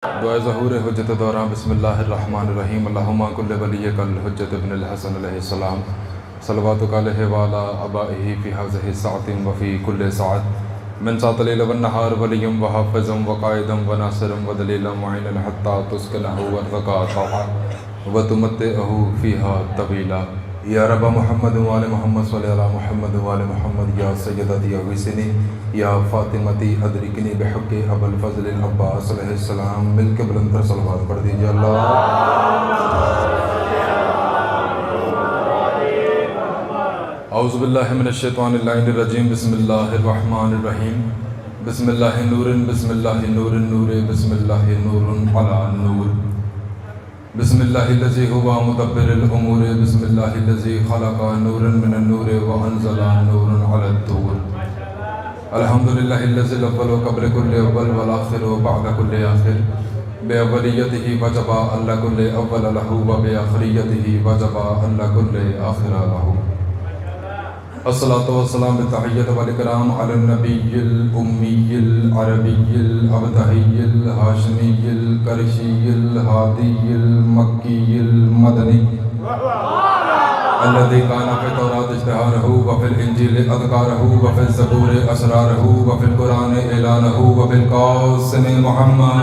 دعائے ظہور حجت دوران بسم اللہ الرحمن الرحیم اللہم کل ولیک الحجت ابن الحسن علیہ السلام صلواتک علیہ وعلا ابائہ فی حاضہ ساعت وفی کل ساعت من ساعت لیل والنہار ولیم وحافظم وقائدم وناصرم ودلیلم وعین حتی تسکنہ ورزقا طاعہ وتمتعہ فیہا طویلا یا رب محمد وآل محمد صلی اللہ علیہ محمد وآل محمد یا سیدتی اویسنی یا فاطمتی ادرکنی بحق ابو الفضل العباس علیہ السلام مل کے بلندر صلوات پڑھ دیجئے اللہ. اعوذ باللہ من الشیطان اللعین الرجیم بسم اللہ الرحمن الرحیم بسم اللہ نور بسم اللہ نور نور بسم اللہ نور علی نور بسم اللہ الذی ہوا مدبر الامور بسم اللہ الذی خلق نورا من النور وانزل نورا علی الطور الحمدللہ الذی الاول قبل کل اول والآخر بعد کل آخر باولیتہ وجب اللہ کل اول لہ وبآخریتہ وجب اللہ کل آخر لہ. الصلاة والسلام بالتحیت والاکرام علی النبی الامی العربی الابتہی الہاشمی القرشی الہادی المکی المدنی الذي كان في التوراة اشتهاره وفي الإنجيل أذكاره وفي الزبور أسراره وفي القرآن إعلانه وفي القاسم محمد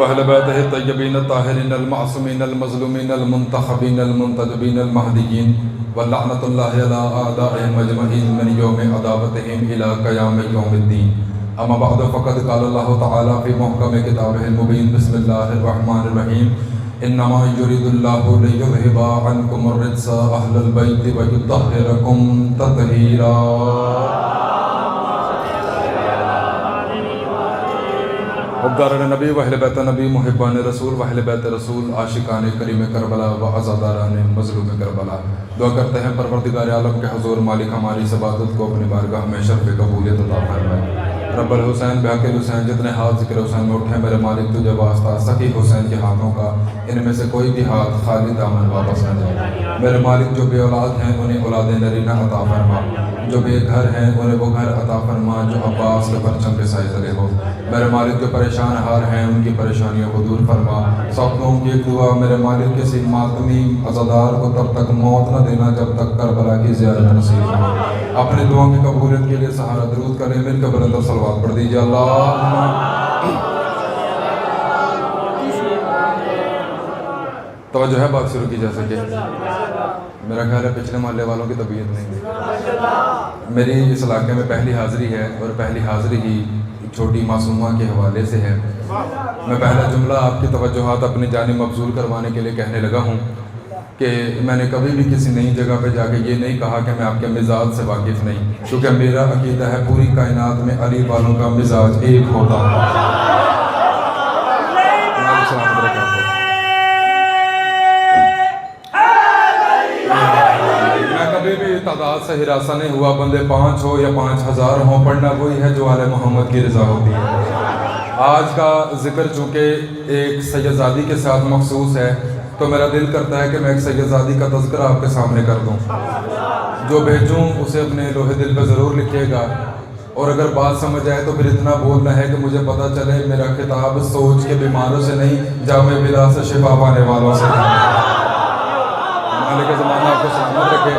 وأهل بيته الطيبين الطاهرين المعصومين المظلومين المنتخبين المنتجبين المهديين واللعنة الله على أعدائهم أجمعين من يوم عداوتهم إلى قيام يوم الدين. اما بعد فقد قال الله تعالى في محكم كتابه المبين بسم الله الرحمن الرحيم انما يريد الله ليذهب عنكم الرجس اهل البيت ويطهركم تطهيرا. حبداران نبی و اہل بیت نبی محبان رسول و اہل بیت رسول عاشقان کریم کربلا و عزاداران مظلوم کربلا، دعا کرتے ہیں پروردگار عالم کے حضور مالک ہماری اس عبادت کو اپنی بارگاہ میں شرف قبولیت عطا فرمائے. رب الحسین بحق الحسین جتنے ہاتھ ذکر حسین میں اٹھے میرے مالک تجھے واسطہ سخی حسین کے ہاتھوں کا ان میں سے کوئی بھی ہاتھ خالی دامن واپس نہ جائے. میرے مالک جو بے اولاد ہیں انہیں اولاد نرینہ عطا فرما، جو بے گھر ہیں انہیں وہ گھر عطا فرما جو عباس کے پرچم کے سائے تلے ہو. میرے مالک جو پریشان حال ہیں ان کی پریشانیوں کو دور فرما. سب لوگوں کی ایک دعا میرے مالک کسی ماتمی عزادار کو تب تک موت نہ دینا جب تک کربلا کی زیارت نصیب ہو. اپنے دعاؤں کی قبولیت کے لیے سہارا درود کریں، مل کے بلندر صلوات پڑھ دیجیے. توجہ ہے بات شروع کی جا سکے. میرا خیال ہے پچھلے محلے والوں کی طبیعت نہیں ہے. میری اس علاقے میں پہلی حاضری ہے اور پہلی حاضری ہی چھوٹی معصومہ کے حوالے سے ہے. میں پہلا جملہ آپ کی توجہات اپنی جانب مبذول کروانے کے لیے کہنے لگا ہوں کہ میں نے کبھی بھی کسی نئی جگہ پہ جا کے یہ نہیں کہا کہ میں آپ کے مزاج سے واقف نہیں، کیونکہ میرا عقیدہ ہے پوری کائنات میں علی والوں کا مزاج ایک ہوتا ہے. میں کبھی بھی تعداد سے ہراساں نہیں ہوا، بندے 5 ہو یا 5000 ہوں، پڑھنا وہی ہے جو آل محمد کی رضا ہوتی ہے. آج کا ذکر چونکہ ایک سیدزادی کے ساتھ مخصوص ہے تو میرا دل کرتا ہے کہ میں ایک سیدزادی کا تذکرہ آپ کے سامنے کر دوں. جو بھیجوں اسے اپنے لوہے دل پہ ضرور لکھیے گا، اور اگر بات سمجھ آئے تو پھر اتنا بولنا ہے کہ مجھے پتہ چلے میرا خطاب سوچ کے بیماروں سے نہیں، جامع بلا سے شفا پانے والوں سے. مالک زمانہ آپ کو سلامت رکھے،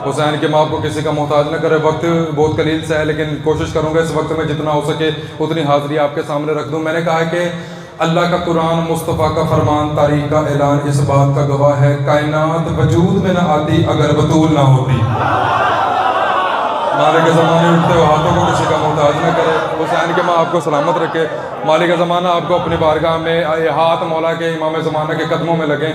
حسین کے ماں کو کسی کا محتاج نہ کرے. وقت بہت قلیل سے ہے لیکن کوشش کروں گا اس وقت میں جتنا ہو سکے اتنی حاضری آپ کے سامنے رکھ دوں. میں نے کہا کہ اللہ کا قرآن مصطفیٰ کا فرمان تاریخ کا اعلان اس بات کا گواہ ہے، کائنات وجود میں نہ آتی اگر بطول نہ ہوتی. مالک زمانے اٹھتے ہوئے ہاتھوں کو کسی کا محتاج نہ کرے. حسین کے ماں آپ کو سلامت رکھے. مالک زمانہ آپ کو اپنی بارگاہ میں ہاتھ مولا کے امام زمانہ کے قدموں میں لگیں.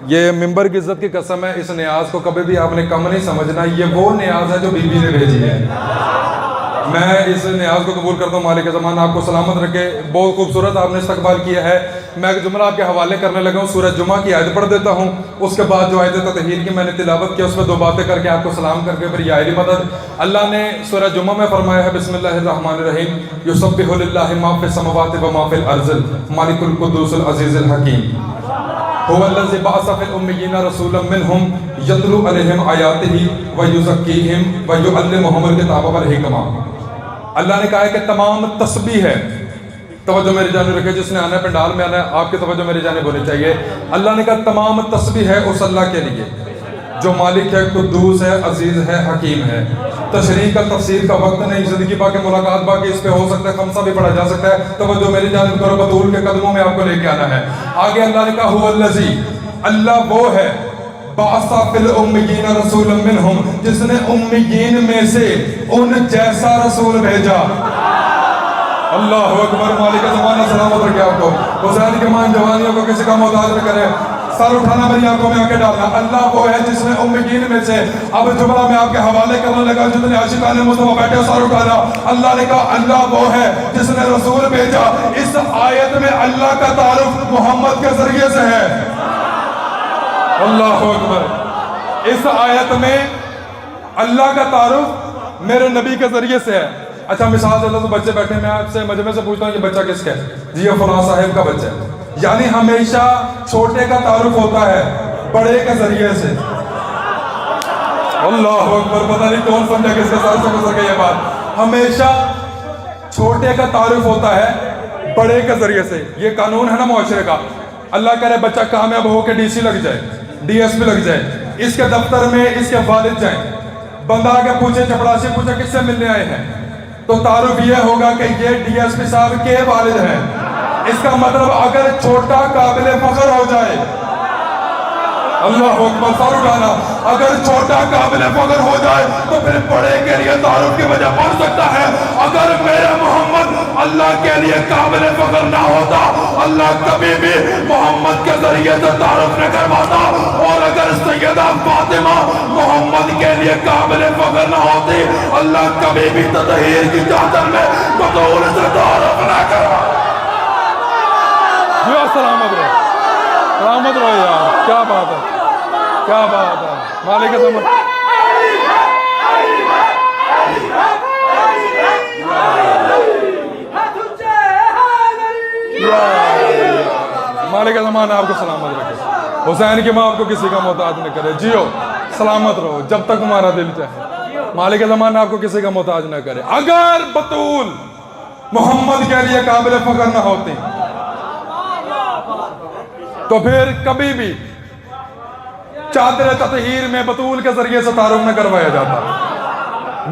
یہ ممبر کی عزت کی قسم ہے، اس نیاز کو کبھی بھی آپ نے کم نہیں سمجھنا. یہ وہ نیاز ہے جو بی بی نے بھیجی ہے. میں اس نیاز کو قبول کرتا ہوں. مالک زمانہ آپ کو سلامت رکھے. بہت خوبصورت آپ نے استقبال کیا ہے. میں ایک جملہ آپ کے حوالے کرنے لگا ہوں. سورہ جمعہ کی آیت پڑھ دیتا ہوں، اس کے بعد جو آیت تطہیر کی میں نے تلاوت کیا اس میں 2 باتیں کر کے آپ کو سلام کر کے پھر یہ آئلی مدد. اللہ نے سورہ جمعہ میں فرمایا ہے بسم اللہ الرحمن الرحیم یسبح للہ ما فی السماوات و ما فی الارض مالک القدوس العزیز الحکیم هو الذي بعث في الأميين رسولا منهم يتلو عليهم آياته ويزكيهم ويعلمهم الكتاب والحكمة. اللہ نے کہا ہے کہ تمام تسبیح ہے، توجہ میری جانب رکھے، جس نے آنا ہے پنڈال میں آنا ہے، آپ کی توجہ میری جانب ہونی چاہیے۔ اللہ نے کہا تمام تسبیح ہے اس اللہ کے لیے جو مالک ہے، قدوس ہے، عزیز ہے، حکیم ہے۔ تشریح کا تفسیر کا وقت نہیں، زندگی باقی ملاقات باقی، اس پہ ہو سکتا ہے خمسہ بھی پڑھا جا سکتا ہے، توجہ میری جانب کرو، بطول کے قدموں میں آپ کو لے کے آنا ہے۔ آگے اللہ نے کہا هو الذی، اللہ وہ ہے، بعث فی الامیین رسولا منہم، جس نے امیین میں سے ان جیسا رسول بھیجا۔ اللہ اکبر، مالک زمانہ سلامت رکھے آپ کو، حسین کے مان جوانیوں کو کسی کا محتاج نہ کرے، سر اٹھانا میری آنکھوں میں آنکھیں ڈالنا۔ اللہ وہ ہے جس نے امیین میں سے، اب جملہ میں آپ کے حوالے کرنے لگا، جتنے عاشقان مصطفیٰ بیٹھے سر اٹھانا۔ اللہ نے کہا اللہ وہ ہے جس نے رسول بھیجا۔ اس آیت میں اللہ کا تعارف محمد کے ذریعے سے ہے۔ اللہ اکبر، اس آیت میں اللہ کا تعارف میرے نبی کے ذریعے سے ہے۔ اچھا مثال دیتا تو بچے بیٹھے، میں آپ سے مجمع سے پوچھتا ہوں یہ بچہ کس کا ہے؟ جی یہ فلاں صاحب کا بچہ ہے۔ یعنی ہمیشہ چھوٹے کا تعارف ہوتا ہے بڑے کے ذریعے سے۔ اللہ اکبر، پتہ نہیں کون سمجھا کس کے ساتھ سے گزر گئی یہ بات۔ ہمیشہ چھوٹے کا تعارف ہوتا ہے بڑے کے ذریعے سے، یہ قانون ہے نا معاشرے کا۔ اللہ کرے بچہ کامیاب ہو کے ڈی سی لگ جائے، ڈی ایس پی لگ جائے، اس کے دفتر میں اس کے والد جائیں، بندہ آگے پوچھے، چپڑاسی پوچھے کس سے ملنے آئے ہیں، تو تعارف یہ ہوگا کہ یہ ڈی ایس پی صاحب کے والد ہیں۔ اس کا مطلب اگر چھوٹا قابل فخر ہو جائے، اللہ اکبر، سر اٹھانا، اگر چھوٹا قابل فخر ہو جائے تو پھر بڑے کے لیے تعارف کی وجہ بڑھ سکتا ہے۔ اگر میرے محمد اللہ کے لیے قابل فخر نہ ہوتا، اللہ کبھی بھی محمد کے ذریعے سے تعارف نہ کرواتا، اور اگر سیدہ فاطمہ محمد کے لیے قابل فخر نہ ہوتی، اللہ کبھی بھی تطہیر کی چادر میں بطول سے تعارف نہ کرواتا۔ سلامت رہو، سلامت رہو یار، کیا بات ہے، کیا بات ہے، مالک زمان، مالک زمان آپ کو سلامت رکھے، حسین کی ماں آپ کو کسی کا محتاج نہ کرے، جیو سلامت رہو جب تک تمہارا دل چاہے، مالک زمان آپ کو کسی کا محتاج نہ کرے۔ اگر بطول محمد کے لیے قابل فخر نہ ہوتی تو پھر کبھی بھی چادر تطہیر میں بطول کے ذریعے سے تعارف نہ کروایا جاتا۔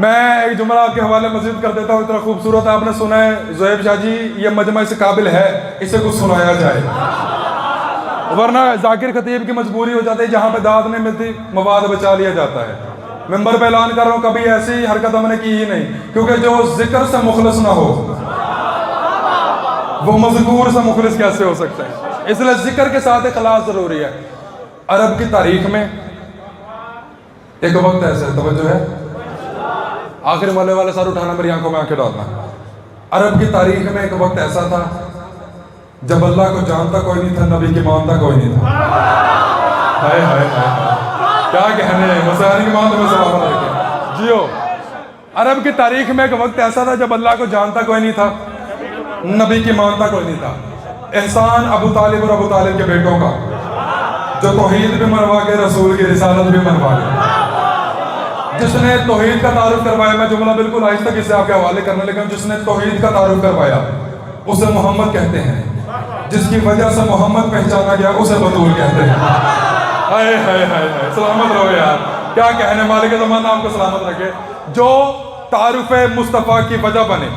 میں ایک جملہ آپ کے حوالے مزید کر دیتا ہوں، اتنا خوبصورت آپ نے سنا ہے، زہیب شاہ جی یہ مجمع اس قابل ہے اسے کچھ سنایا جائے، ورنہ ذاکر خطیب کی مجبوری ہو جاتی ہے، جہاں پہ داد نہیں ملتی مواد بچا لیا جاتا ہے۔ ممبر پہ اعلان کر رہا ہوں کبھی ایسی حرکت ہم نے کی ہی نہیں، کیونکہ جو ذکر سے مخلص نہ ہو وہ مذکور سے مخلص کیسے ہو سکتا ہے؟ اس لیے ذکر کے ساتھ اخلاص ضروری ہے۔ عرب کی تاریخ میں ایک وقت ایسا توجہ ہے، آخر مولے والے سر اٹھانا میری آنکھوں میں آنکھیں ڈالنا۔ عرب کی تاریخ میں ایک وقت ایسا تھا جب اللہ کو جانتا کوئی نہیں تھا، نبی کی مانتا کوئی نہیں تھا۔ ہائے ہائے ہائے، کیا کہنے ہیں، حسین کی مانتا میں سلامت رکھے جیو۔ عرب کی تاریخ میں ایک وقت ایسا تھا جب اللہ کو جانتا کوئی نہیں تھا، نبی کی مانتا کوئی نہیں تھا۔ احسان ابو طالب اور ابو طالب کے بیٹوں کا، جو توحید بھی منوا کے رسول کی رسالت بھی منوا کے، جس نے توحید کا تعارف کروایا، میں جملہ بالکل آہستہ کسے آپ کے حوالے کرنے لگا، جس نے توحید کا تعارف کروایا اسے محمد کہتے ہیں، جس کی وجہ سے محمد پہچانا گیا اسے بطول کہتے ہیں۔ ہائے ہائے ہائے ہائے، سلامت رہو یار، کیا کہنے، مالک زمانہ آپ کو سلامت رکھے۔ جو تعارف مصطفیٰ کی وجہ بنے،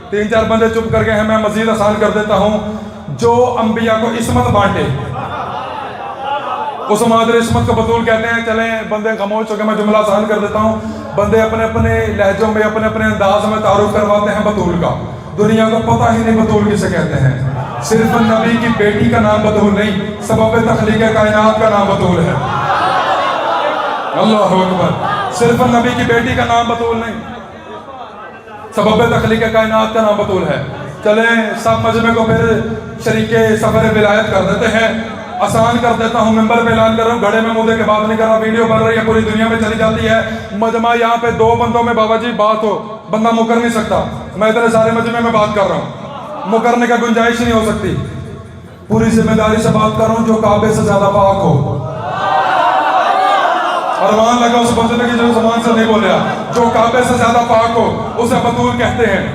تین چار بندے چپ کر گئے ہیں، میں مزید آسان کر دیتا ہوں، جو انبیاء کو عصمت بانٹے اس مادر عصمت کو بطول کہتے ہیں۔ چلیں بندے خاموش ہو کے میں جملہ آسان کر دیتا ہوں، بندے اپنے اپنے لہجوں میں اپنے اپنے انداز میں تعارف کرواتے ہیں بطول کا، دنیا کو پتہ ہی نہیں بطول کسے کہتے ہیں۔ صرف نبی کی بیٹی کا نام بطول نہیں، سبب تخلیق کائنات کا نام بطول ہے۔ اللہ اکبر، صرف نبی کی بیٹی کا نام بطول نہیں، سبب تخلیق کائنات کا نام بطول ہے۔ چلیں سب مجمع کو پھر شریک سفر ولایت کر دیتے ہیں، آسان کر دیتا ہوں، ممبر پہ اعلان کر رہا ہوں، گھڑے میں مودے کے بات نہیں کر رہا، ویڈیو بن رہی ہے پوری دنیا میں چلی جاتی ہے، مجمع یہاں پہ دو بندوں میں بابا جی بات ہو بندہ مکر نہیں سکتا، میں اتنے سارے مجمع میں بات کر رہا ہوں، مکرنے کا گنجائش ہی نہیں ہو سکتی، پوری ذمہ داری سے بات کر رہا ہوں، جو کعبے سے زیادہ پاک ہو، ارمان لگا اس بندے کی جو زبان سے نہیں بولیا. جو کعبے سے زیادہ پاک ہو اسے بطول کہتے ہیں.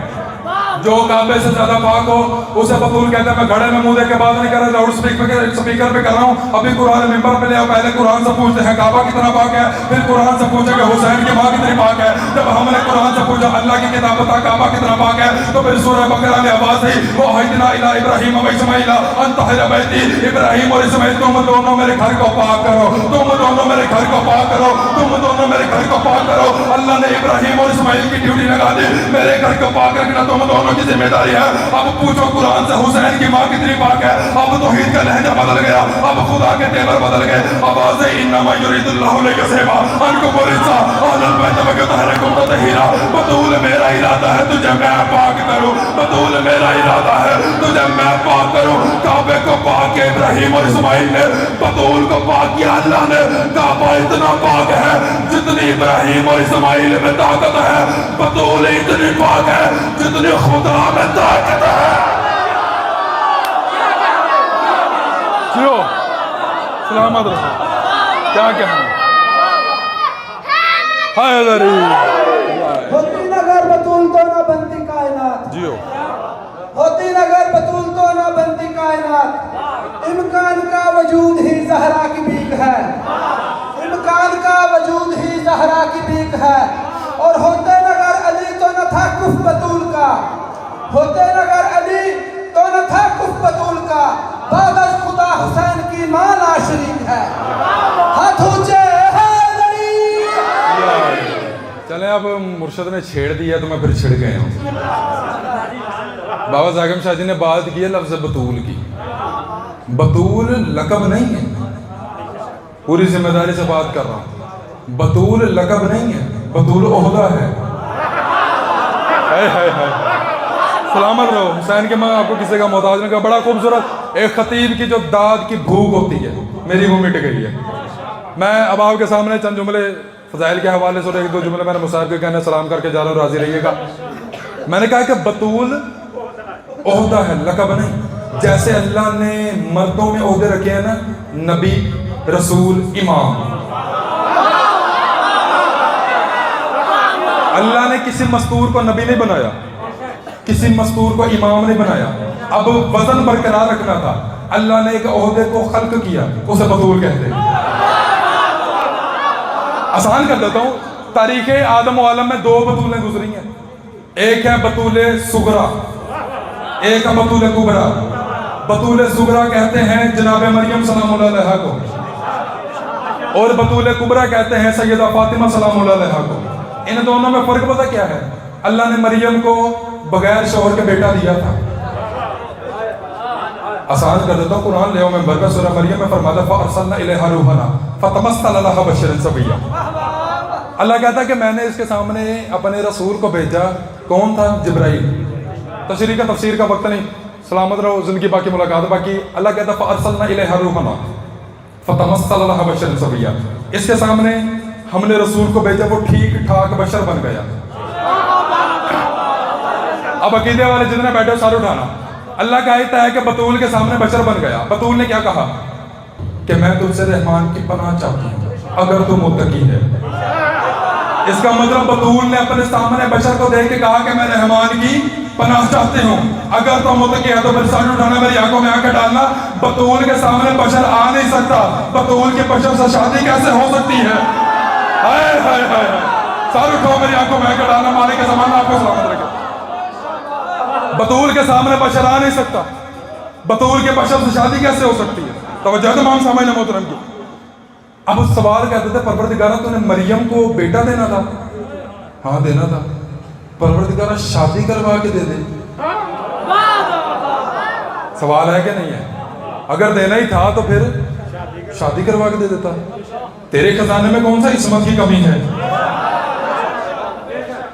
جو کعبے سے زیادہ پاک ہو اسے بطول کہتے ہیں. میں گھڑے میں منہ دے کے بات نہیں کر رہا, لاؤڈ سپیکر پہ کر رہا ہوں. ابھی قرآن ممبر پہ لے آؤ, پہلے قرآن سے پوچھتے ہیں کعبہ کتنا پاک ہے, پھر قرآن سے پوچھیں کہ حسین کی ماں کتنی پاک ہے. جب ہم نے قرآن سے پوچھا اللہ کی کتاب بتا کعبہ کتنا پاک ہے, تو پھر سورہ بقرہ میں آواز آئی وَأَوْحَيْنَا إِلَىٰ إِبْرَاهِيمَ وَإِسْمَاعِيلَ أَن طَهِّرَ بَيْتِي. ابراہیم اور اسماعیل تم دونوں میرے گھر کو پاک کرو, تم دونوں میرے گھر کو پاک کرو, تم دونوں میرے گھر کو پاک کرو. اللہ نے ابراہیم اور اسماعیل کی ڈیوٹی لگا دی, میرے گھر کو پاک رکھنا تم دونوں کی ذمہ داری ہے. اب پوچھو قرآن سے حسین کی ماں کتنی پاک ہے. اب توحید کا لہجہ بدل گیا, اب خدا کے تیور بدل گئے. آواز انما یرید اللہ لیذھب عنکم الرجس اہل البیت ویطہرکم تطہیرا. بطول میرا ارادہ ہے تجھے میں پاک کروں, بطول میرا ارادہ ہے تجھے میں پاک کروں. کعبے کو پاک کیا ابراہیم اور اسماعیل نے, بطول کو پاک کیا اللہ نے. کعبہ اتنا پاک ہے جتنی ابراہیم اور اسماعیل میں طاقت ہے, بطول اتنی پاک ہے جتنی خدا میں طاقت ہے. جیو سلامت رہو, کیا کہنا حیدری. ہوتی نگر بطول تو نہ بنتی کائنات, جیو ہوتی نگر بطول تو نہ بنتی کائنات. امکان کا وجود ہی زہرا کی بیک ہے, امکان کا وجود ہی زہرا کی بیک ہے. اور ہوتے نگر علی تو نہ تھا کف بطول کا, ہوتے نگر علی تو نہ تھا کف بطول کا. بعد از خدا حسین کی ماں لا شریک ہے. ہاتھ اونچے حیدری. چلیں اب مرشد نے چھیڑ دیا تو میں پھر چھڑ گئے ہوں. بابا زاکم شاہ جی نے بات کی ہے لفظ بطول کی. بطول لقب نہیں ہے, پوری ذمہ داری سے بات کر رہا ہوں. بطول لقب نہیں ہے, بطول عہدہ ہے. سلامت رہو. حسین کے ماں آپ کو کسی کا محتاج نہیں. کا بڑا خوبصورت ایک خطیب کی جو داد کی بھوک ہوتی ہے, میری وہ مٹ گئی ہے. میں اب آپ کے سامنے چند جملے فضائل کے حوالے سے اور ایک دو جملے میں نے مصاحب کے کہنے سلام کر کے جا رہا ہوں, راضی رہیے گا. میں نے کہا کہ بطول عہدہ ہے, لقب نہیں. جیسے اللہ نے مردوں میں عہدے رکھے ہیں نا, نبی, رسول, امام. اللہ نے کسی مستور کو نبی نہیں بنایا, کسی مستور کو امام نہیں بنایا. اب وزن برقرار رکھنا تھا, اللہ نے ایک عہدے کو خلق کیا, اسے بطول کہتے ہیں. آسان کر دیتا ہوں, تاریخ آدم و عالم میں دو بطولیں گزری ہیں. ایک ہے بطول صغرا, ایک ہے بطول کبرا. بطول صغرا کہتے ہیں جناب مریم سلام اللہ علیہا کو, اور بطول کبرا کہتے ہیں سیدہ فاطمہ سلام اللہ علیہا کو. ان دونوں میں فرق پتہ کیا ہے؟ اللہ نے مریم کو بغیر شوہر کے بیٹا دیا تھا. آسان کر دیتا ہوں, قرآن لے آؤ ممبر پہ, سورہ مریم میں فرماتا فَأَرْسَلْنَا إِلَيْهَا رُوحَنَا فَتَمَثَّلَ لَهَا بَشَرًا سَوِيًّا. اللہ کہتا ہے کہ میں نے اس کے سامنے اپنے رسول کو بھیجا. کون تھا؟ جبرائیل. تشریح کا تفسیر کا وقت نہیں, سلامت رہو, زندگی باقی ملاقات باقی. اللہ کہتا ہے فَأَرْسَلْنَا إِلَيْهَا رُوحَنَا فَتَمَثَّلَ لَهَا بَشَرًا سَوِيًّا. اس کے سامنے ہم نے رسول کو بھیجا, وہ ٹھیک ٹھاک بشر بن گیا. اب عقیدے والے جتنے بیٹھے ہو سارے اٹھانا. اللہ کا آیت ہے کہ بطول کے سامنے بشر بن گیا. بطول نے کیا کہا کہ میں تجھ سے رحمان کی پناہ چاہتی ہوں اگر تو متقی ہے. اس کا مطلب بطول نے اپنے سامنے بشر کو دیکھ کے کہا کہ میں رحمان کی پناہ چاہتی ہوں اگر تو متقی ہے. تو پھر سامنے اٹھانا, میری آنکھوں میں آنکھیں ڈالنا. بطول کے سامنے بشر آ نہیں سکتا. بطول کے بشر سے شادی کیسے ہو سکتی ہے؟ ہائے ہائے ہائے, سارے اٹھو, میری آنکھوں میں آنکھیں ڈالنا. مالک کے زمانہ آپ کو سلامت رکھے. بطول کے سامنے بشر آ نہیں سکتا. بطول کے بشر سے شادی کیسے ہو سکتی ہے؟ توجہ تمام سامعین محترم کی. اب اس سوال کہتے تھے پروردگارہ تو نے مریم کو بیٹا دینا تھا. ہاں دینا تھا. پروردگارہ شادی کروا کے دے دے. سوال ہے کہ نہیں ہے؟ اگر دینا ہی تھا تو پھر شادی کروا کے دے دیتا. تیرے خزانے میں کون سا عصمت کی کمی ہے؟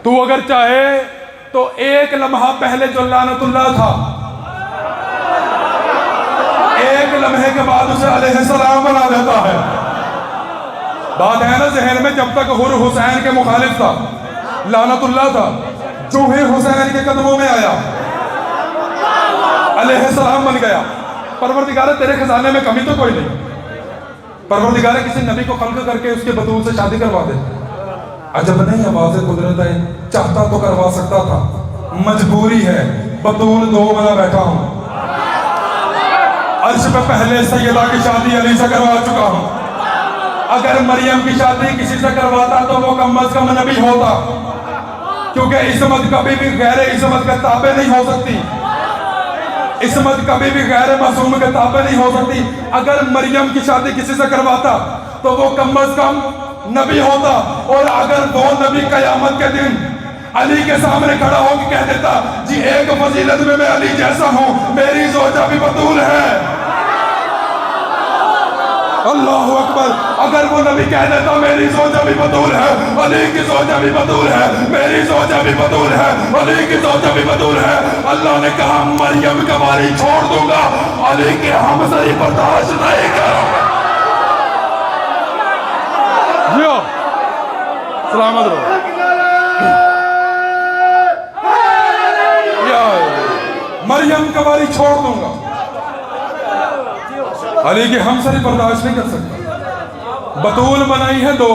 تو اگر چاہے تو ایک لمحہ پہلے جو لعنت اللہ تھا, ایک لمحے کے بعد اسے علیہ السلام بنا دیتا ہے. بات ہے نا ذہن میں, جب تک حر حسین کے مخالف تھا, لعنت اللہ تھا, جو ہی حسین کے قدموں میں آیا علیہ السلام بن گیا. پروردگار تیرے خزانے میں کمی تو کوئی نہیں. پروردگار کسی نبی کو خلق کر کے اس کے بطول سے شادی کروا دے؟ عجب نہیں، آواز قدرت ہے، چاہتا تو کروا سکتا تھا، مجبوری ہے، بطول 2 والا بیٹھا ہوں، عرش پہ پہلے سیدہ کی شادی علی سے کروا چکا ہوں، اگر مریم کی شادی کسی سے کرواتا تو وہ کم از کم نبی ہوتا، کیونکہ عصمت کبھی بھی غیر عصمت کے تابع نہیں ہو سکتی، عصمت کبھی بھی غیر معصوم کے تابع نہیں ہو سکتی، اگر مریم کی شادی کسی سے کرواتا تو وہ کم از کم نبی ہوتا، اور اگر وہ نبی قیامت کے دن علی کے سامنے کھڑا ہو کے کہہ دیتا جی ایک فضیلت میں علی جیسا ہوں، میری زوجہ بھی بطول ہے، اللہ اکبر، اگر وہ نبی کہہ دیتا میری زوجہ بھی بطول ہے، علی کی زوجہ بھی بطول ہے، میری زوجہ بھی بطول ہے، علی کی زوجہ بھی بطول ہے، اللہ نے کہا مریم کا باری چھوڑ دوں گا، علی کے ہمسری برداشت نہیں کروں گا۔ جیو سلامت رہو، مریم کا باری چھوڑ دوں گا، علی کی ہمسری برداشت نہیں کر سکتا۔ بطول بنائی ہے 2،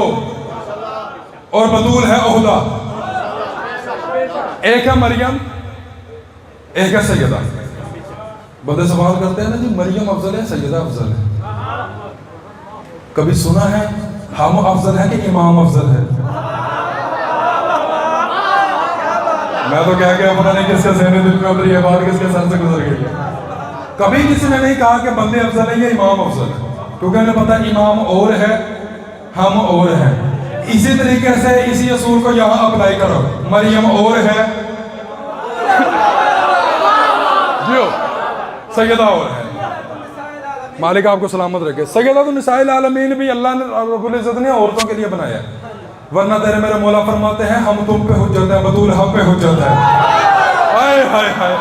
اور بطول ہے عہدہ، ایک ہے مریم، ایک ہے سیدہ۔ بندے سوال کرتے ہیں نا جی مریم افضل ہے سیدہ افضل ہے؟ کبھی سنا ہے ہم افضل ہے کہ امام افضل ہے؟ میں تو کہہ گیا پتہ نہیں کس کے ذہن دل میں اتری ہے بات، کس کے سر سے گزر گئی ہے۔ کبھی کسی نے نہیں کہا کہ بندے افضل ہے یا امام افضل ہے، کیونکہ انہیں پتا امام اور ہے، ہم اور ہیں۔ اسی طریقے سے اسی اصول کو یہاں اپلائی کرو، مریم اور ہے، جیو سیدہ اور ہے۔ مالک آپ کو سلامت رکھے۔ سیدہ النساء العالمین بھی اللہ نے رب العزت نے عورتوں کے لیے بنایا ہے، ورنہ تیرے میرے مولا فرماتے ہیں ہم تم پہ حجت ہے، بطول ہم پہ حجت ہے۔ ہائے ہائے ہائے،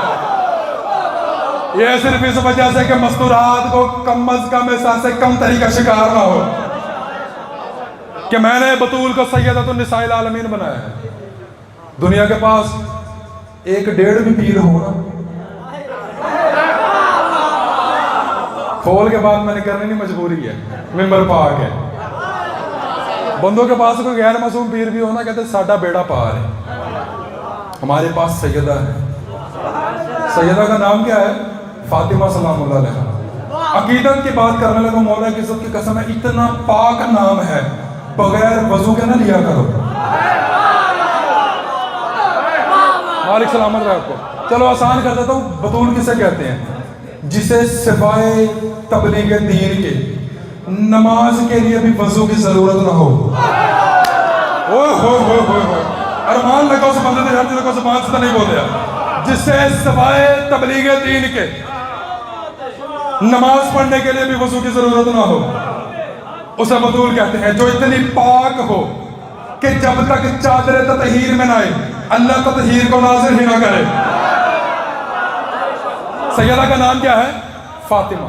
یہ صرف اس وجہ سے کہ مستورات کو کم از کم احساس کم تری کا شکار نہ ہو کہ میں نے بطول کو سیدۃ النساء العالمین بنایا ہے۔ دنیا کے پاس 1.5 بھی پیر ہو نا، کھول کے بات میں نے کرنی نہیں، مجبوری ہے، ممبر پاک ہے۔ بندوں کے پاس کوئی غیر معصوم پیر بھی ہونا، کہتے ساڈا بیڑا پار ہے۔ ہمارے پاس سیدہ ہے، سیدہ کا نام کیا ہے؟ فاطمہ سلام اللہ علیہ۔ عقیدت کی بات کرنے لگا، مولا کی عزت کی قسم ہے اتنا پاک نام ہے، بغیر وضو کے نہ لیا کرو۔ مالک سلامت رہے آپ کو۔ چلو آسان کر دیتا ہوں، بطول کسے کہتے ہیں؟ جسے سوائے تبلیغ دین کے نماز کے لیے بھی وضو کی ضرورت نہ ہو۔ ارمان لگا اس بندے نے، ہر دل کو زبان سے نہیں بولیا، جسے سوائے تبلیغ دین کے نماز پڑھنے کے لیے بھی وضو کی ضرورت نہ ہو، اسے بطول کہتے ہیں۔ جو اتنی پاک ہو کہ جب تک چادر تطہیر میں نہ آئے اللہ تطہیر کو نازل ہی نہ کرے۔ سیدہ کا نام کیا ہے؟ فاطمہ۔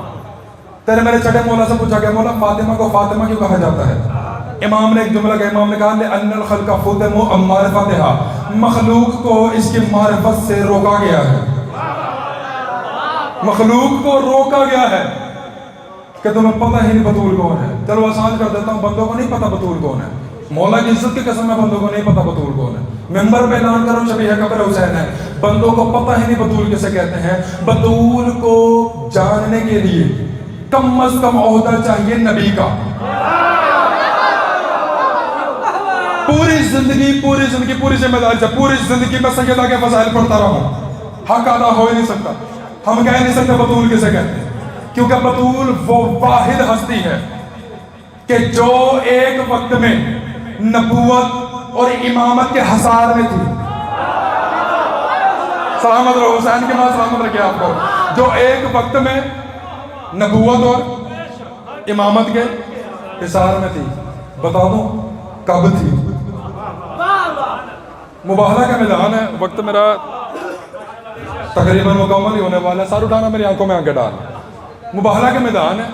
تیرے میرے چھٹے مولا سے پوچھا گیا، مولا فاطمہ کو فاطمہ کیوں کہا جاتا ہے؟ امام نے ایک جملہ کہا، امام نے کہا لِأَنَّ الْخَلْقَ فُتِمُ عَن مَعْرِفَتِهَا، مخلوق کو اس کی معرفت سے روکا گیا ہے، مخلوق کو روکا گیا ہے کہ تمہیں پتہ ہی نہیں بطول کون ہے۔ چلو آسان کر دیتا ہوں، بندوں کو نہیں پتہ بطول کون ہے، مولا کی عزت کی قسم ہے بندوں کو نہیں پتہ بطول کون ہے۔ ممبر پہ اعلان کرو شبیہ قبر حسین ہے، بندوں کو پتہ ہی نہیں بطول کسے کہتے ہیں۔ بطول کو جاننے کے لیے کم از کم عہدہ چاہیے نبی کا۔ پوری زندگی پوری ذمہ داری سے پوری زندگی میں سیدہ کے فضائل پڑھتا رہا ہوں، حق ادا ہو ہی نہیں سکتا۔ ہم کہہ نہیں سکتے بطول کسے کہتے ہیں، کیونکہ بطول وہ واحد ہستی ہے کہ جو ایک وقت میں نبوت اور امامت کے حصار میں تھی۔ سلامت رہو، حسین کے ماں سلامت رکھے آپ کو، جو ایک وقت میں نبوت اور امامت کے حصار میں تھی۔ بتا دوں کب تھی؟ مباہلہ کا میدان ہے، وقت میرا تقریباً مکمل ہی ہونے والا ہے، سار اٹھانا میری آنکھوں میں آنکھیں ڈالنا۔ مباہلہ کا میدان ہے،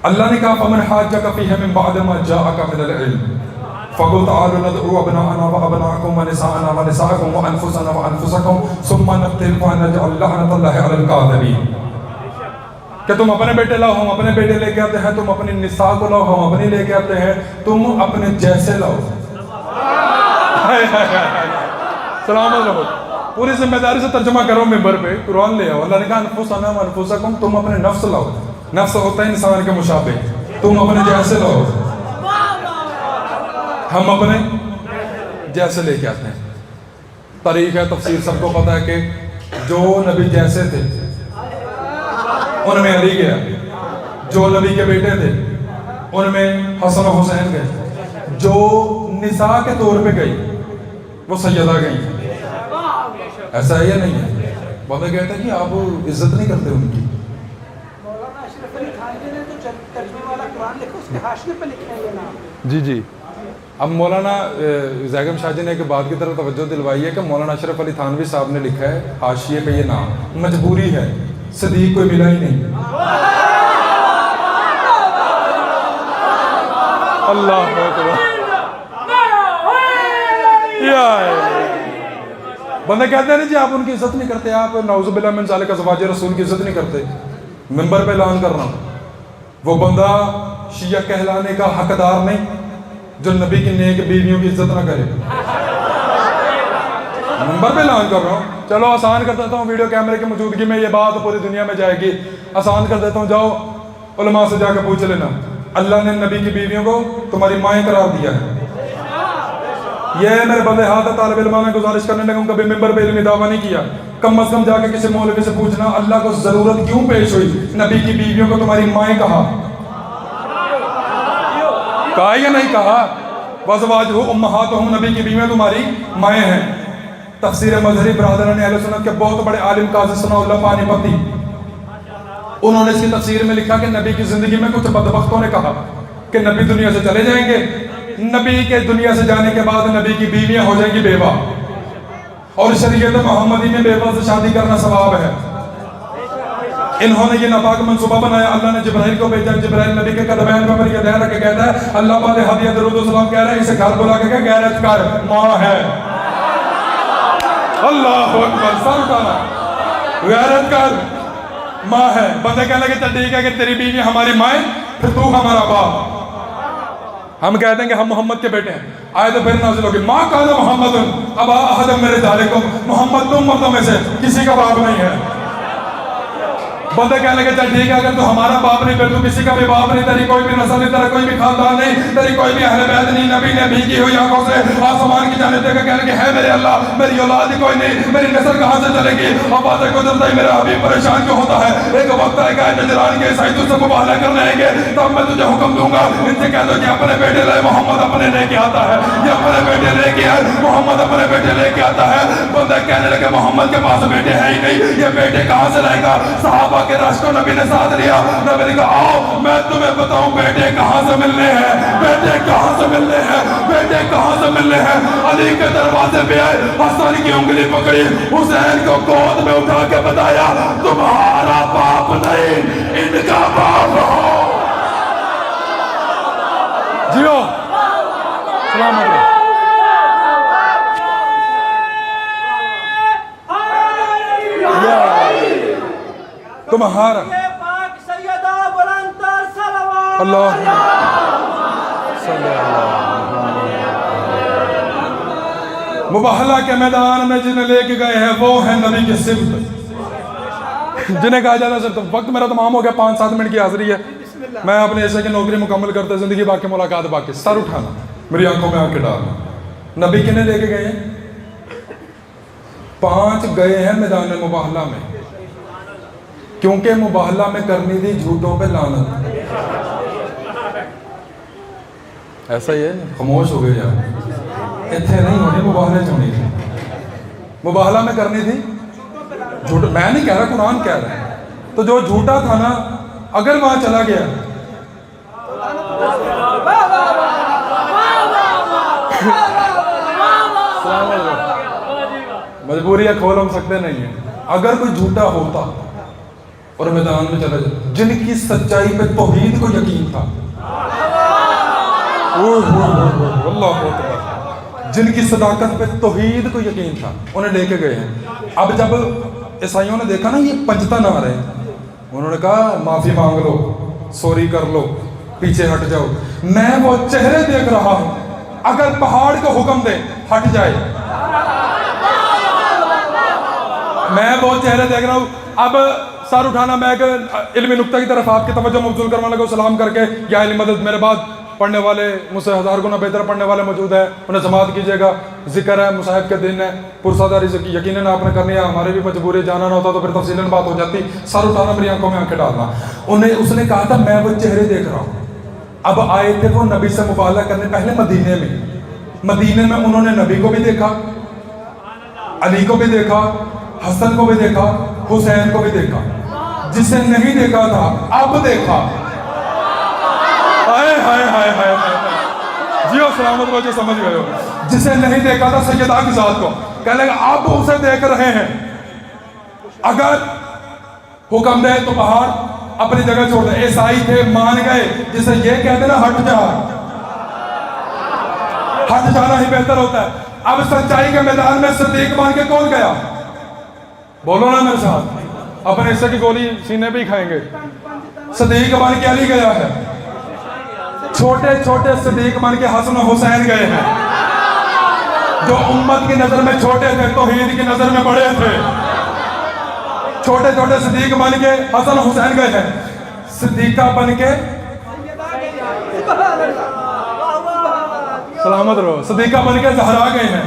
اللہ نے کہا فَمَنْ حَاجَّكَ فِيهِ مِنْ بَعْدِ مَا جَاءَكَ مِنَ الْعِلْمِ فَقُلْ تَعَالُوا نَدْعُوا أَبْنَاءَنَا وَأَبْنَاءَكُمْ وَنِسَاءَنَا وَنِسَاءَكُمْ وَأَنفُسَنَا وَأَنفُسَكُمْ ثُمَّ نَبْتَهِلْ فَنَجْعَلْ لَعْنَةَ اللَّهِ عَلَى الْكَاذِبِينَ۔ کہ تم اپنے بیٹے لاؤ ہم اپنے بیٹے لے کے آتے ہیں, تم اپنی نساء کو لاؤ ہم اپنی لے کے آتے ہیں, تم اپنے جیسے لاؤ. سلام علیکم. پوری ذمہ داری سے ترجمہ کرو ممبر پہ, قرآن لے آؤ. اللہ نے کہا انفسنا و انفسکم, تم اپنے نفس لاؤ. نفس ہوتا ہے انسان کے مشابہ, تم اپنے جیسے لاؤ, ہم اپنے جیسے لے کے آتے ہیں. تاریخ ہے, تفسیر سب کو پتہ ہے کہ جو نبی جیسے تھے ان میں علی گیا, جو نبی کے بیٹے تھے ان میں حسن و حسین گئے, جو نساء کے طور پہ گئی وہ سیدہ گئی. ایسا ہے یا نہیں ہے؟ بابا کہتا ہے کہ آپ عزت نہیں کرتے ان کی. مولانا اشرف علی خان جی نے تو ترجمے والا قرآن لکھا, اس کے حاشیے پہ لکھا ہے یہ نام. جی جی. اب مولانا زیگم شاہ جی نے ایک بات کی طرف توجہ دلوائی ہے کہ مولانا اشرف علی تھانوی صاحب نے لکھا ہے حاشیے پہ یہ نام, مجبوری ہے, صدیق کوئی ملا ہی نہیں. اللہ اکبر. بندے کہتے ہیں جی آپ ان کی عزت نہیں کرتے, آپ نعوذ باللہ من ذالک ازواج رسول کی عزت نہیں کرتے. ممبر پہ اعلان کر رہا ہوں, وہ بندہ شیعہ کہلانے کا حقدار نہیں جو نبی کی نیک بیویوں کی عزت نہ کرے. ممبر پہ اعلان کر رہا ہوں. چلو آسان کر دیتا ہوں, ویڈیو کیمرے کی موجودگی میں یہ بات پوری دنیا میں جائے گی. آسان کر دیتا ہوں, جاؤ علماء سے جا کے پوچھ لینا, اللہ نے نبی کی بیویوں کو تمہاری مائیں قرار دیا ہے. یہ میرے بندے ہاتھ طالب علماء میں گزارش کرنے لگا ہوں, کبھی ممبر پہ علمی دعویٰ نہیں کیا. کم از کم جا کے کسی مولوی سے پوچھنا اللہ کو ضرورت کیوں پیش ہوئی نبی کی بیویوں کو تمہاری مائیں کہا یا نہیں کہا. وَأَزْوَاجُهُ أُمَّهَاتُهُمْ, نبی کی بیویاں تمہاری مائیں ہیں. تفسیر مظہری برادران اہل سنت کے بہت بڑے عالم قاضی ثناء اللہ پانی پتی, انہوں نے اس کی تفسیر میں لکھا کہ نبی کی زندگی میں کچھ بدبختوں نے کہا کہ نبی دنیا سے چلے جائیں گے, نبی کے دنیا سے جانے کے بعد نبی کی بیویاں ہو جائیں گی بیوہ, اور شریعت محمدی میں بیوہ سے شادی کرنا ثواب ہے. انہوں نے یہ ناپاک منصوبہ بنایا. اللہ نے جبرائیل کو بھیجا, جبرائیل نبی کے قدمین پر مر یدین رکھ کے کہتا ہے اللہ پاک ہدیہ درود و سلام کہہ رہا ہے, اسے گھر بلا کے کہ غیرت کر, ماں ہے. اللہ اکبر, سر اٹھانا, غیرت کر, ماں ہے. بندے کہنے لگے چل ٹھیک ہے کہ تیری بیوی ہماری مائیں, پھر تو ہمارا باپ. ہم کہتے ہیں کہ ہم محمد کے بیٹے ہیں. آئے تو پھر نازل ہوگی ما کان محمد ابا احد من رجالکم, محمد تم مردوں میں سے کسی کا باپ نہیں ہے. بندے کہنے لگے چل ٹھیک ہے اگر تو ہمارا باپ نہیں پھر تو کسی کا بھی باپ نہیں, تیری کوئی بھی نسل نہیں, تیرا کوئی بھی خاندان نہیں, تیری کوئی بھی اہل بیت نہیں. نبی نے بھیگی ہوئی آنکھوں سے آسمان کی جانب دیکھ کے کہنے لگے ہے میرے اللہ میری اولاد ہی کوئی نہیں, میری نسل کہاں سے چلے گی. اب باتیں گزرتا ہی میرا حبیب پریشان کیوں ہوتا ہے. ایک وقت آئے گا نجران کے عیسائی تجھ سے مباہلہ کرنے آئیں گے, تب میں تجھے حکم دوں گا ان سے کہہ دو کہ اپنے بیٹے لائے, محمد اپنے لے کے آتا ہے, یہ اپنے بیٹے لے کے آئے, محمد اپنے بیٹے لے کے آتا ہے. بندہ کہنے لگے محمد کے پاس بیٹے ہے ہی نہیں, یہ بیٹے کہاں سے لائے گا. صحابہ کے رش کو نبی نے ساتھ لیا. نبی نے کہا آؤ میں تمہیں بتاؤں بیٹے کہاں سے ملنے ہیں, بیٹے کہاں سے ملنے ہیں, بیٹے کہاں سے ملنے ہیں. علی کے دروازے پہ آئے, حسن کی انگلی پکڑی, حسین کو گود میں اٹھا کے بتایا تمہارا باپ نہیں ان کا باپ ہو. جیو سلام علیکم. تمہارا اللہ مباہلہ کے میدان میں جنہیں لے کے گئے ہیں وہ ہیں نبی کی صفت, جنہیں کہا جاتا ہے صرف. وقت میرا تمام ہو گیا, 5-7 منٹ کی حاضری ہے. میں اپنے ایسے کی نوکری مکمل کرتا زندگی باقی ملاقات باقی. سر اٹھانا, میری آنکھوں میں آنکھ کے ڈالنا. نبی کنہیں لے کے گئے ہیں 5 گئے ہیں میدان مباہلہ میں, کیونکہ مباہلہ میں کرنی تھی جھوٹوں پہ لعنت. ایسا ہی ہے, خاموش ہو گئے یار, اتنے نہیں ہونی مباہلے چونی تھی, مباہلہ میں کرنی تھی جھوٹ. میں نہیں کہہ رہا, قرآن کہہ رہا ہے. تو جو جھوٹا تھا نا اگر وہاں چلا گیا مجبوری ہے, کھول ہم سکتے نہیں ہیں. اگر کوئی جھوٹا ہوتا اور میدان میں چلا جاتا, جن کی سچائی پہ توحید کو یقین تھا, اللہ اکبر, جن کی صداقت پہ توحید کو یقین تھا, انہیں لے کے گئے ہیں. اب جب عیسائیوں نے دیکھا نا یہ پنجتن آ رہے ہیں, انہوں نے کہا معافی مانگ لو، سوری کر لو، پیچھے ہٹ جاؤ۔ میں وہ چہرے دیکھ رہا ہوں، اگر پہاڑ کو حکم دے ہٹ جائے، میں وہ چہرے دیکھ رہا ہوں۔ اب سر اٹھانا، میں ایک علمی نکتہ کی طرف آپ کی توجہ مبذول کروانے لگا، سلام کر کے یا علم مدد، میرے بعد پڑھنے والے مجھ سے 1000 گنا بہتر پڑھنے والے موجود ہیں، انہیں سماعت کیجیے گا۔ ذکر ہے، مصاحب کے دن ہے، پرسادہ رزق یقیناً آپ نے کرنی ہے، ہمارے بھی مجبوری جانا نہ ہوتا تو پھر تفصیلاً بات ہو جاتی۔ سر اٹھانا، میری آنکھوں میں آنکھیں ڈالنا۔ اس نے کہا تھا میں وہ چہرے دیکھ رہا ہوں۔ اب آئے تھے وہ نبی سے مبالغہ کرنے، پہلے مدینے میں انہوں نے نبی کو بھی دیکھا، علی کو بھی دیکھا، حسن کو بھی دیکھا، حسین کو بھی دیکھا۔ جسے نہیں دیکھا تھا اب دیکھا۔ ہائے ہائے ہائے ہائے جی ہو سلامت بچے، سمجھ گئے ہو۔ جسے نہیں دیکھا تھا سیدہ کی ذات کو، کہنے لگا اب اسے دیکھ رہے ہیں۔ اگر حکم دے تو پہاڑ اپنی جگہ چھوڑ دے۔ عیسائی تھے، مان گئے، جسے یہ کہتے نا ہٹ جا، ہٹ جانا ہی بہتر ہوتا ہے۔ اب سچائی کے میدان میں صدیق مان کے کون گیا؟ بولو نا میرے ساتھ، اپنے حصے کی گولی سینے پہ ہی کھائیں گے۔ صدیق مان کے علی گیا ہے، چھوٹے چھوٹے صدیق مان کے حسن و حسین گئے ہیں، جو امت کی نظر میں چھوٹے تھے، توحید کی نظر میں بڑے تھے۔ چھوٹے چھوٹے صدیق بن کے حسن حسین گئے ہیں، صدیقہ بن کے سلامت رہو، صدیقہ بن کے زہرا گئے ہیں۔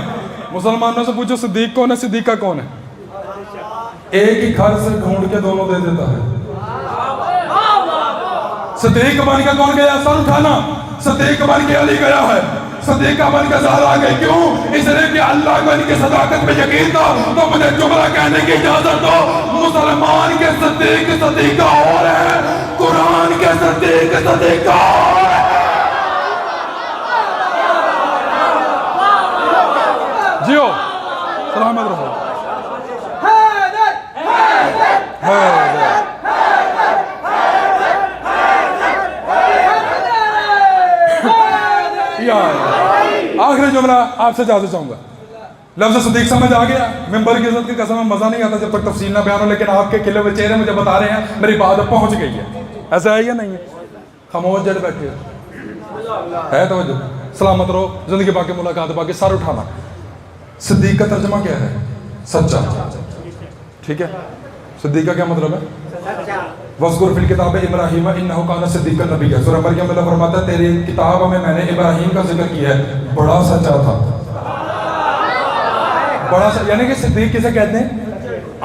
مسلمانوں سے پوچھو صدیق کون ہے، صدیقہ کون ہے؟ ایک ہی گھر سے ڈھونڈ کے دونوں دے دیتا ہے۔ صدیق بن کے کون گیا؟ سر اٹھانا۔ صدیق بن کے علی گیا ہے، صدیقہ بن کے زہرا گئے۔ کیوں؟ اس لیے کہ اللہ کو ان کی صداقت پہ یقین تھا۔ تو مجھے جملہ کہنے کی اجازت دو، مسلمان کے صدیق صدیقہ اور ہے، قرآن کے صدیق صدیقہ اور ہے۔ جیو سلامت رہو۔ آخری جملہ آپ سے اجازت چاہوں گا۔ لفظ صدیق سمجھ آ گیا؟ ممبر کی عزت کی قسم میں مزہ نہیں آتا جب تک تفصیل نہ بیان ہو، لیکن آپ کے کھلے ہوئے چہرے مجھے بتا رہے ہیں میری بات اب پہنچ گئی ہے۔ ایسا ہے یا نہیں ہے؟ خاموش جڑ بیٹھے ہے توجہ، سلامت رہو، زندگی باقی ملاقات باقی، سر اٹھانا۔ صدیق کا ترجمہ کیا ہے؟ سچا، ٹھیک ہے؟ صدیق کا کیا مطلب ہے؟ وَذْكُرْ فِي الْكِتَابِ إِبْرَاهِيمَ إِنَّهُ كَانَ صِدِّيقًا نَبِيًّا۔ سورہ مریم میں اللہ فرماتا ہے تیری کتاب میں نے ابراہیم کا ذکر کیا ہے، بڑا سچا تھا۔ بڑا یعنی کہ صدیق کسے کہتے ہیں؟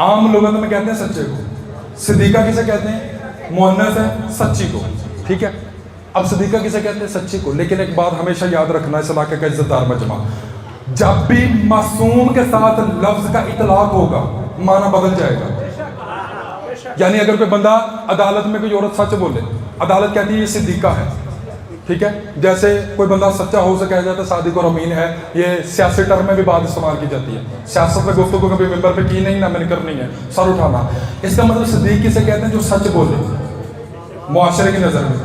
عام لغت میں کہتے ہیں سچے کو۔ صدیقہ کسے کہتے ہیں؟ مؤنث ہے، سچی کو، ٹھیک ہے؟ اب صدیقہ کسے کہتے ہیں؟ سچی کو۔ لیکن ایک بات ہمیشہ یاد رکھنا، اس علاقے کا عزت دار مجمع، جب بھی معصوم کے ساتھ لفظ کا اطلاق ہوگا معنی بدل جائے گا۔ یعنی اگر کوئی بندہ عدالت میں کوئی عورت سچ بولے، عدالت کہتی ہے یہ صدیقہ ہے، ٹھیک ہے؟ جیسے کوئی بندہ سچا ہو سے کہا جاتا ہے صادق اور امین ہے، یہ سیاسی ٹرم میں بھی بات استعمال کی جاتی ہے۔ سیاست میں گفتگو کبھی ممبر پہ کی نہیں، نہ میں نے کرنی ہے، سر اٹھانا۔ اس کا مطلب صدیق کسے کہتے ہیں؟ جو سچ بولے معاشرے کی نظر میں۔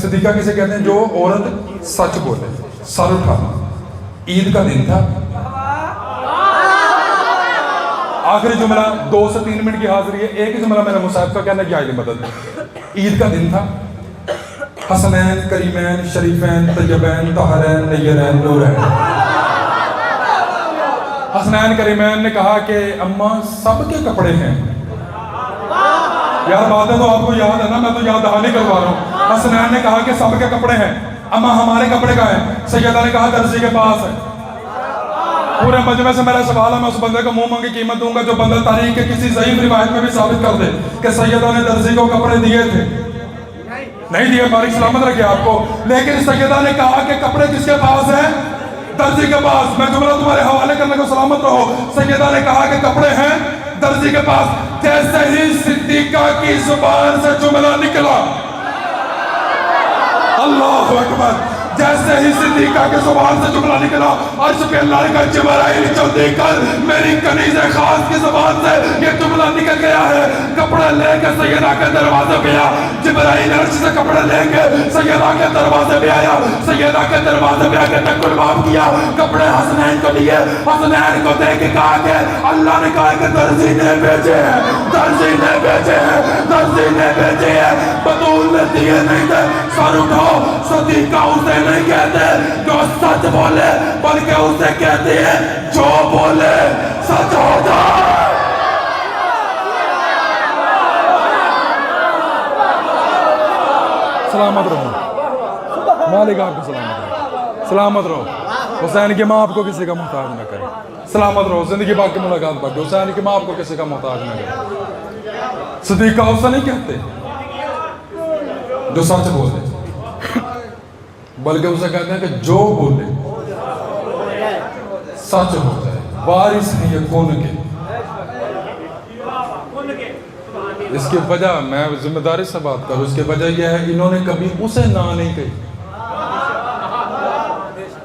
صدیقہ کسے کہتے ہیں؟ جو عورت سچ بولے، سر اٹھانا۔ عید کا دن تھا، آخری جملہ 2 سے 3 منٹ کی حاضری ہے، ایک ہی جملہ میں نے مصاحب کا کہنا ہے، عید مدد۔ عید کا دن تھا، حسنین کریمین شریفین طیبین طاہرین نیرین نورین۔ حسنین کریمین نے کہا کہ اماں سب کے کپڑے ہیں۔ یار باتیں تو آپ کو یاد ہے نا، میں تو یاد دہانی کروا رہا ہوں۔ حسنین نے کہا کہ سب کے کپڑے ہیں، اماں ہمارے کپڑے کہاں ہیں؟ سیدہ نے کہا درزی کے پاس ہے۔ پورے مجمع سے میرا سوال ہے، میں اس بندے کو منہ مانگی قیمت دوں گا جو بندہ تاریخ کے کسی ضعیف روایت میں بھی ثابت کر دے کہ سیدہ نے درزی کو کپڑے دیے تھے۔ نہیں دیے، بارک سلامت رکھے آپ کو۔ لیکن سیدہ نے کہا کہ کپڑے کس کے پاس ہیں؟ درزی کے پاس۔ میں جملہ تمہارے حوالے کرنے کو سلامت رہو۔ سیدہ نے کہا کہ کپڑے ہیں درزی کے پاس۔ جیسے ہی صدیقہ کی زبان سے جملہ نکلا، اللہ اکبر، جیسے ہی صدیقہ کے زبان سے جملہ نکلا، عرش پہ اللہ کا جبرائیل جو دے کر میری کنیز خاص کی زبان سے یہ جملہ نکل گیا ہے, کپڑے لے کے سیدہ کے دروازے پہ آیا. جبرائیل عرش سے کپڑے لے کے سیدہ کے دروازے پہ آیا. سیدہ کے دروازے پہ آ کے تکبیر باب کیا, کپڑے حسنین کو دیے. حسنین کو دے کے کہا کہ اللہ نے کہا کہ درزی نے بھیجے ہیں, درزی نے بھیجے ہیں, درزی نے بھیجے ہیں. بطول نے دیے نہیں تھے. سر اٹھو, صدیقہ اسے نہیں کہتے جو سچ بولے, بلکہ اسے کہتے ہیں جو بولے سچ ہو جائے. سلامت رہو, مالک آپ کو سلامت رہو, سلامت رہو. حسین کی ماں آپ کو کسی کا محتاج نہ کرے. سلامت رہو, زندگی باقی ملاقات باقی. حسین کی ماں آپ کو کسی کا محتاج نہ کرے. صدیقہ اسے نہیں کہتے جو سچ بولے, بلکہ اسے کہتے ہیں کہ جو بولے سچ ہو جائے. وارث ہیں یہ کون کے. اس کی وجہ, میں ذمہ داری سے بات کروں, اس کی وجہ یہ ہے انہوں نے کبھی اسے نہ نہیں کہی,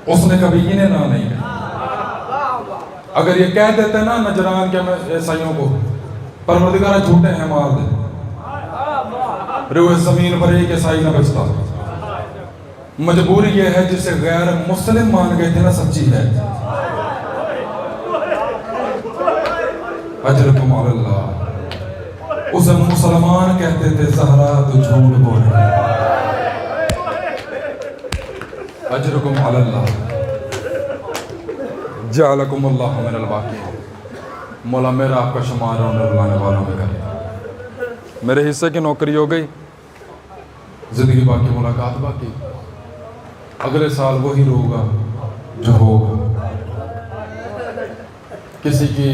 اس نے کبھی انہیں نہ نہیں کہی. اگر یہ کہہ دیتے نا نجران کے عیسائیوں کو پروردگار جھوٹے ہیں مار دے, روئے زمین پر ایک عیسائی نہ بچتا. مجبوری یہ ہے جسے غیر مسلم مان گئے تھے نا سچی ہے. اجرکم علی اللہ. اسے مسلمان کہتے تھے زہرا تو جھوٹ بولے. اجرکم علی اللہ جعلکم اللہ من الباقین. مولا میرا آپ کا شمار ہونے بلانے والوں میں کرے. میرے حصے کی نوکری ہو گئی, زندگی باقی ملاقات باقی. اگلے سال وہی ہوگا جو ہوگا. کسی کی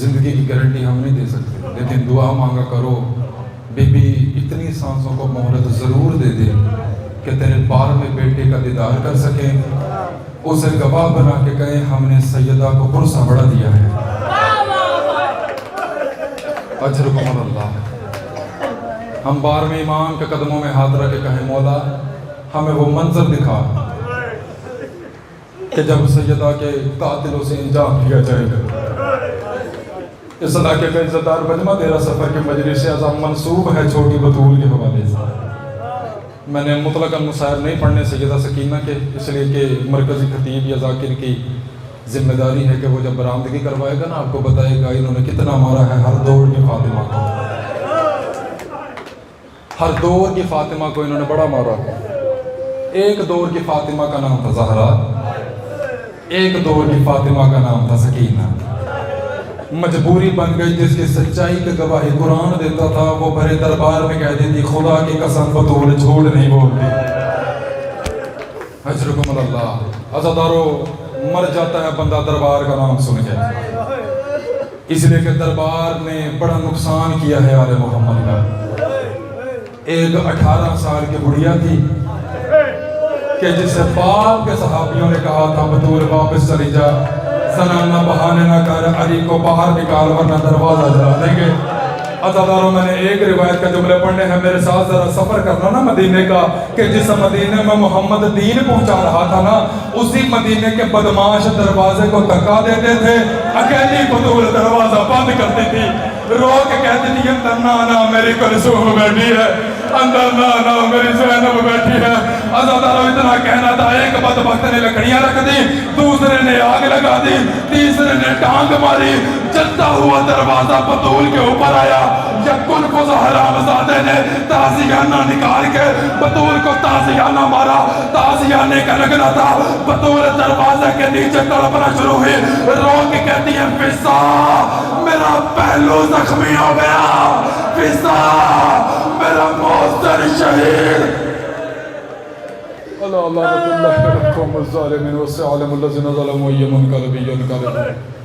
زندگی کی گارنٹی ہم نہیں دے سکتے, لیکن دعا مانگا کرو بی بی اتنی سانسوں کو مہلت ضرور دے دے کہ تیرے بار میں بیٹے کا دیدار کر سکیں, اسے گواہ بنا کے کہیں ہم نے سیدہ کو پرسہ بڑھا دیا ہے. اجرکم اللہ. ہم بار میں امام کے قدموں میں ہاتھ رکھ کے کہیں مولا ہمیں وہ منظر دکھا کہ جب سیدہ کے قاتلوں سے انجام کیا جائے گا. اس علاقے کا عزتدار مجمع تیرا سفر کے مجلس اعظم منسوب ہے چھوٹی بطول کے حوالے سے. میں نے مطلقاً مصائب نہیں پڑھنے سیدہ سکینہ کے, اس لیے کہ مرکزی خطیب یا ذاکر کی ذمہ داری ہے کہ وہ جب برآمدگی کروائے گا نا آپ کو بتائے گا انہوں نے کتنا مارا ہے ہر دور کی فاطمہ کو. ہر دور کی فاطمہ کو انہوں نے بڑا مارا. ایک دور کی فاطمہ کا نام تھا زہرا, ایک دور کی فاطمہ کا نام تھا سکینہ. مجبوری بن گئی جس کی سچائی کی گواہی قرآن دیتا تھا وہ بھرے دربار میں کہہ دیتی خدا کی قسم بطول جھوٹ نہیں بولتی. اجرکم اللہ. عزادارو, مر جاتا ہے بندہ دربار کا نام سن کے, اس لیے کہ دربار نے بڑا نقصان کیا ہے آل محمد کا. ایک 18 سال کی بڑھیا تھی کہ جسے باپ کے صحابیوں نے کہا تھا بطول واپس چلی جا, زنانہ بہانے نہ کر, علی کو باہر نکال ورنہ دروازہ جلا دیں گے. عزاداروں, میں نے ایک روایت کا جملے پڑھنے ہیں, میرے ساتھ ذرا سفر کرنا نا مدینے کا, کہ جس مدینے میں محمد دین پہنچا رہا تھا نا اسی مدینے کے بدماش دروازے کو دھکا دیتے تھے. اکیلی بطول دروازہ بند کرتی تھی, رو کے کہتی تھی اندر نہ آنا میری کلثوم بیٹھی ہے, اندر نہ آنا میری زینب بیٹھی ہے. عزاداروں, اتنا کہنا تھا, ایک بدبخت نے لکڑیاں رکھ دی, دوسرے نے آگ لگا دی, تیسرے نے ٹانگ ماری. جلتا ہوا دروازہ بطول کے اوپر آیا. یکن کو حرام زادے نے تازیانہ نکال کے بطول کو تازیانہ مارا. تازیانے کا لگنا تھا, بطول دروازے کے نیچے تڑپنا شروع ہوئی, رو کے کہتی ہے فضا میرا پہلو زخمی ہو گیا, فضا میرا موثر شہید. اللہ اللہ رب اللہ رب الظالمین وسعلم الذین ظلموا منقلب ینقلب.